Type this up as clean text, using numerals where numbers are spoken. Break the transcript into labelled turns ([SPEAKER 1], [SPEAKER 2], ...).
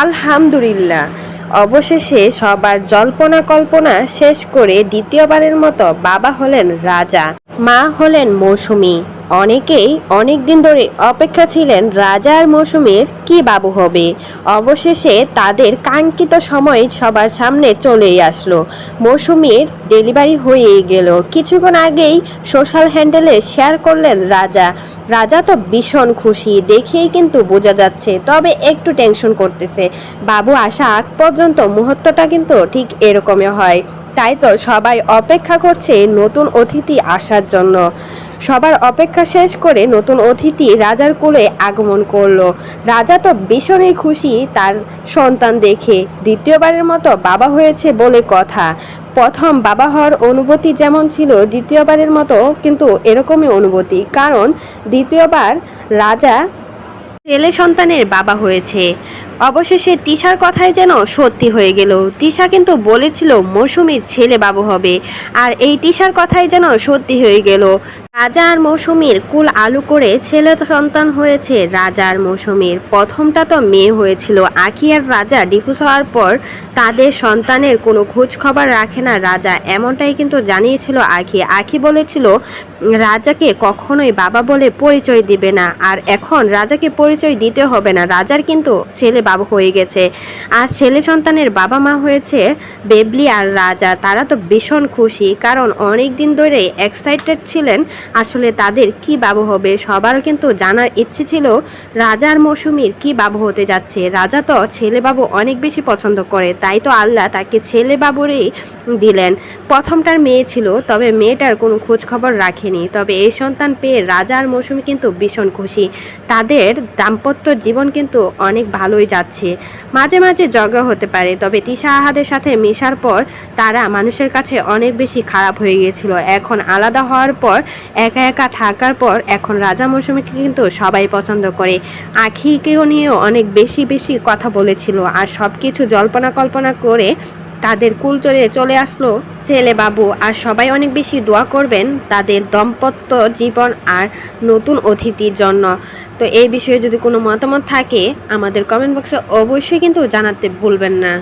[SPEAKER 1] আলহামদুলিল্লাহ, অবশেষে সবার জল্পনা কল্পনা শেষ করে দ্বিতীয়বারের মতো বাবা হলেন রাজা, মা হলেন মৌসুমী। অনেকেই অনেক দিন ধরে অপেক্ষা ছিলেন রাজা আর মৌসুমীর কি বাবু হবে। অবশেষে তাদের কাঙ্ক্ষিত সময় সবার সামনে চলেই আসলো। মৌসুমীর ডেলিভারি হয়েই গেল। কিছুক্ষণ আগেই সোশ্যাল হ্যান্ডেলে শেয়ার করলেন রাজা। রাজা তো ভীষণ খুশি, দেখেই কিন্তু বোঝা যাচ্ছে, তবে একটু টেনশন করতেছে। বাবু আসা আগ পর্যন্ত মুহূর্তটা কিন্তু ঠিক এরকমই হয়। তাই তো সবাই অপেক্ষা করছে নতুন অতিথি আসার জন্য। সবার অপেক্ষা শেষ করে নতুন অতিথি রাজার কোলে আগমন করলো। রাজা তো ভীষণই খুশি তার সন্তান দেখে। দ্বিতীয়বারের মতো বাবা হয়েছে বলে কথা। প্রথম বাবা হওয়ার অনুভূতি যেমন ছিল, দ্বিতীয়বারের মতো কিন্তু এরকমই অনুভূতি। কারণ দ্বিতীয়বার রাজা ছেলে সন্তানের বাবা হয়েছে। অবশেষে তিশার কথাই যেন সত্যি হয়ে গেল। তিশা কিন্তু বলেছিল মৌসুমীর ছেলে বাবু হবে, আর এই তিশার কথাই যেন সত্যি হয়ে গেল। রাজা আর মৌসুমীর কুল আলু করে ছেলে সন্তান হয়েছে রাজা আর মৌসুমীর। প্রথমটা তো মেয়ে হয়েছিল। আখি আর রাজা ডিভোর্স হওয়ার পর তাদের সন্তানের কোনো খোঁজ খবর রাখে না রাজা, এমনটাই কিন্তু জানিয়েছিল আখি। আখি বলেছিল রাজাকে কখনোই বাবা বলে পরিচয় দিবে না, আর এখন রাজাকে পরিচয় দিতে হবে না। রাজার কিন্তু ছেলে বাবা হয়ে গেছে, আর ছেলে সন্তানের বাবা মা হয়েছে বেবলি আর রাজা। তারা তো ভীষণ খুশি, কারণ অনেক দিন ধরে এক্সাইটেড ছিলেন আসলে তাদের কি বাবু হবে। সবার কিন্তু জানার ইচ্ছে ছিল রাজা আর মৌসুমীর কি বাবু হতে যাচ্ছে। রাজা তো ছেলে বাবু অনেক বেশি পছন্দ করে, তাই তো আল্লাহ তাকে ছেলে বাবুরই দিলেন। প্রথমটার মেয়ে ছিল, তবে মেয়েটার কোনো খোঁজ খবর রাখেনি। তবে এই সন্তান পেয়ে রাজা আর মৌসুমী কিন্তু ভীষণ খুশি। তাদের দাম্পত্য জীবন কিন্তু অনেক ভালোই যাচ্ছে। মাঝে মাঝে ঝগড়া হতে পারে, তবে তিশা আহাদের সাথে মেশার পর তারা মানুষের কাছে অনেক বেশি খারাপ হয়ে গিয়েছিল। এখন আলাদা হওয়ার পর, একা একা থাকার পর এখন রাজা মৌসুমীকে কিন্তু সবাই পছন্দ করে। আখিকেও নিয়েও অনেক বেশি বেশি কথা বলেছিল, আর সব কিছু জল্পনা কল্পনা করে তাদের কুল চলে আসলো ছেলে বাবু। আর সবাই অনেক বেশি দোয়া করবেন তাদের দাম্পত্য জীবন আর নতুন অতিথির জন্য। তো এই বিষয়ে যদি কোনো মতামত থাকে আমাদের কমেন্ট বক্সে অবশ্যই কিন্তু জানাতে ভুলবেন না।